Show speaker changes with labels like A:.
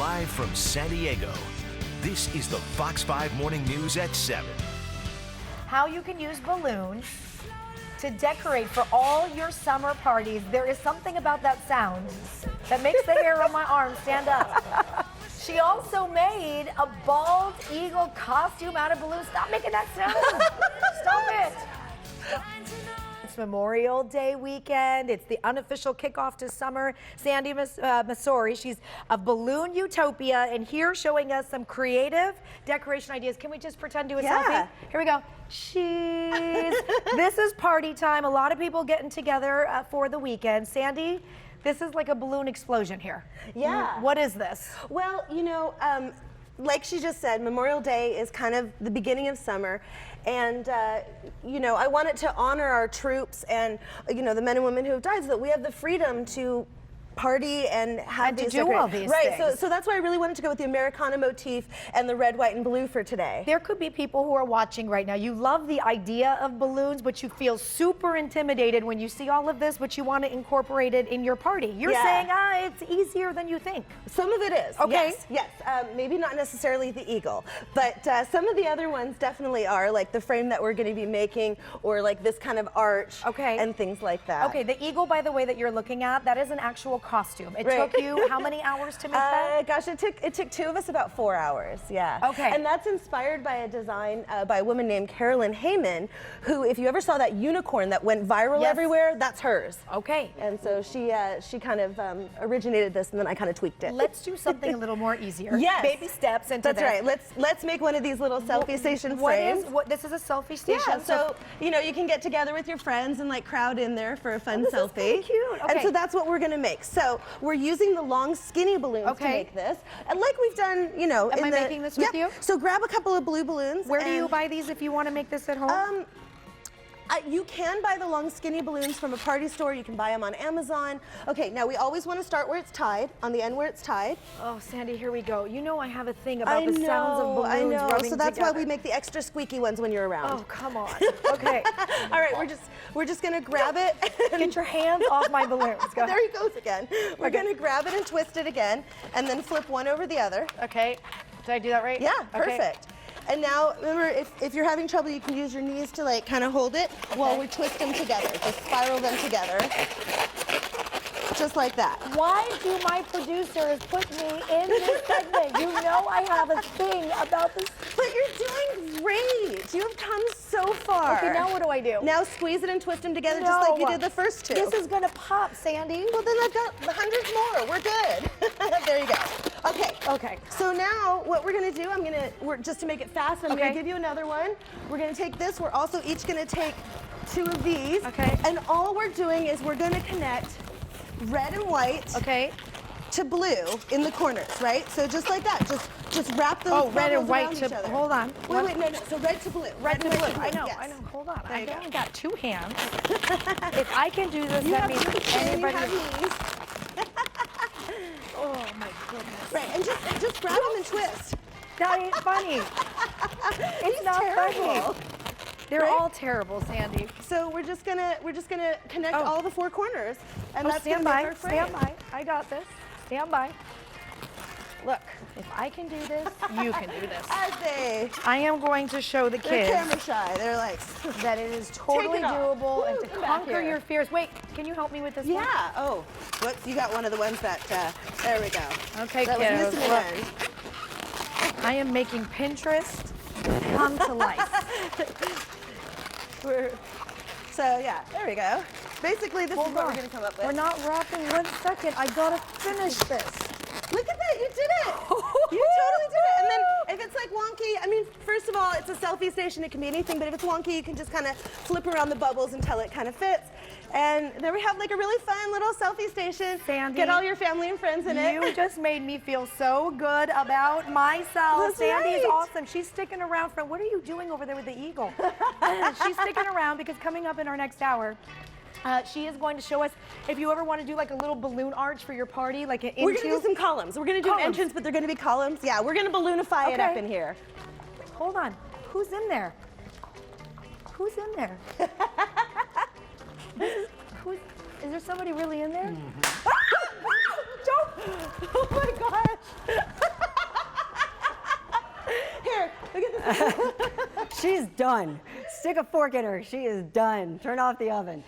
A: Live from San Diego, this is the Fox 5 Morning News at 7.
B: How you can use balloons to decorate for all your summer parties. There is something about that sound that makes the hair on my arm stand up. She also made a bald eagle costume out of balloons. Stop making that sound. Stop it. It's Memorial Day weekend. It's the unofficial kickoff to summer. Sandi Masori, she's of Balloon Utopia, and here showing us some creative decoration ideas. Can we just pretend to do a selfie? Here we go. Cheese. This is party time. A lot of people getting together for the weekend. Sandi, this is like a balloon explosion here.
C: Yeah.
B: What is this?
C: Well, you know, like she just said, Memorial Day is kind of the beginning of summer. And, you know, I wanted to honor our troops and, you know, the men and women who have died so that we have the freedom to party and have
B: and to
C: these
B: do all these
C: right,
B: things.
C: so that's why I really wanted to go with the Americana motif and the red, white, and blue for today.
B: There could be people who are watching right now. You love the idea of balloons, but you feel super intimidated when you see all of this, but you want to incorporate it in your party. You're saying, it's easier than you think.
C: Some of it is.
B: Okay.
C: Yes. Maybe not necessarily the eagle, but some of the other ones definitely are, like the frame that we're going to be making, or like this kind of arch, and things like that.
B: Okay, the eagle, by the way, that you're looking at, that is an actual costume. It took you how many hours to make that?
C: Gosh, it took two of us about 4 hours. Yeah.
B: Okay.
C: And that's inspired by a design by a woman named Carolyn Heyman, who, if you ever saw that unicorn that went viral everywhere, that's hers.
B: Okay.
C: And so she kind of originated this, and then I kind of tweaked it.
B: Let's do something a little more easier.
C: Yes.
B: Baby steps into
C: That's
B: this.
C: right. Let's make one of these little selfie station frames.
B: This is a selfie station.
C: Yeah, so you know, you can get together with your friends and like crowd in there for a fun selfie.
B: This is pretty cute. Okay.
C: And so that's what we're gonna make. So we're using the long skinny balloons to make this. And like we've done, you know,
B: Am I making this with you?
C: So grab a couple of blue balloons.
B: Where do you buy these if you want to make this at home?
C: You can buy the long skinny balloons from a party store. You can buy them on Amazon. Okay, now we always want to start where it's tied, on the end where it's tied.
B: Oh, Sandi, here we go. You know I have a thing about the sounds of balloons rubbing
C: so that's
B: together.
C: why we make the extra squeaky ones when you're around.
B: Oh, come on. Okay.
C: All right, we're just gonna grab it.
B: Get your hands off my balloons. Go ahead.
C: There he goes again. We're gonna grab it and twist it again, and then flip one over the other.
B: Okay. Did I do that right?
C: Yeah, perfect. And now, remember, if you're having trouble, you can use your knees to like kind of hold it while we twist them together. Just spiral them together. Just like that.
B: Why do my producers put me in this segment? You know I have a thing about this.
C: But you're doing great. You have come so far.
B: Okay, now what do I do?
C: Now squeeze it and twist them together just like you did the first two.
B: This is gonna pop, Sandi.
C: Well, then I've got hundreds more. We're good. There you go. Okay.
B: Okay.
C: So now what we're gonna do, we're just to make it fast, I'm gonna give you another one. We're gonna take this. We're also each gonna take 2 of these.
B: Okay.
C: And all we're doing is we're gonna connect red and white to blue in the corners, right? So just like that, just wrap those bubbles
B: red and white
C: around
B: to,
C: each other.
B: Blue.
C: Wait, no. So red to blue.
B: Red to blue.
C: White
B: I know,
C: yes.
B: I know. Hold on.
C: There
B: I
C: you go.
B: only got 2 hands. If I can do this,
C: You
B: that
C: have
B: means
C: feet and you
B: anybody.
C: have knees.
B: Oh my goodness.
C: Right, and just grab them and twist.
B: That ain't funny. It's not
C: terrible.
B: funny. They're all terrible, Sandi.
C: So we're just gonna connect all the 4 corners, and that's
B: stand
C: gonna
B: by.
C: make our frame.
B: Stand by. I got this. Stand by. Look, if I can do this, you can do this. I am going to show the kids.
C: They're camera shy. They're like
B: that it is totally doable and to conquer your fears. Wait, can you help me with this one?
C: Yeah. Oh, whoops! You got one of the ones that. There we go.
B: Okay,
C: that
B: kiddos.
C: was missing an end.
B: I am making Pinterest come to life.
C: So yeah, there we go. Basically, this is what we're gonna come up with.
B: We're not wrapping. 1 second. I gotta finish this.
C: Look at that, you did it! You totally did it! And then if it's like wonky, I mean, first of all, it's a selfie station, it can be anything, but if it's wonky, you can just kind of flip around the bubbles until it kind of fits. And there we have like a really fun little selfie station.
B: Sandi,
C: get all your family and friends in it.
B: You just made me feel so good about myself.
C: That's
B: Sandi's
C: right.
B: awesome. She's sticking around for, what are you doing over there with the eagle? She's sticking around because coming up in our next hour, she is going to show us if you ever want to do like a little balloon arch for your party, like an
C: We're going to do some columns. We're going to do an entrance, but they're going to be columns. Yeah, we're going to balloonify it up in here.
B: Hold on. Who's in there? Who's in there? Is there somebody really in there?
C: Don't! Oh my gosh!
D: She's done. Stick a fork in her. She is done. Turn off the oven.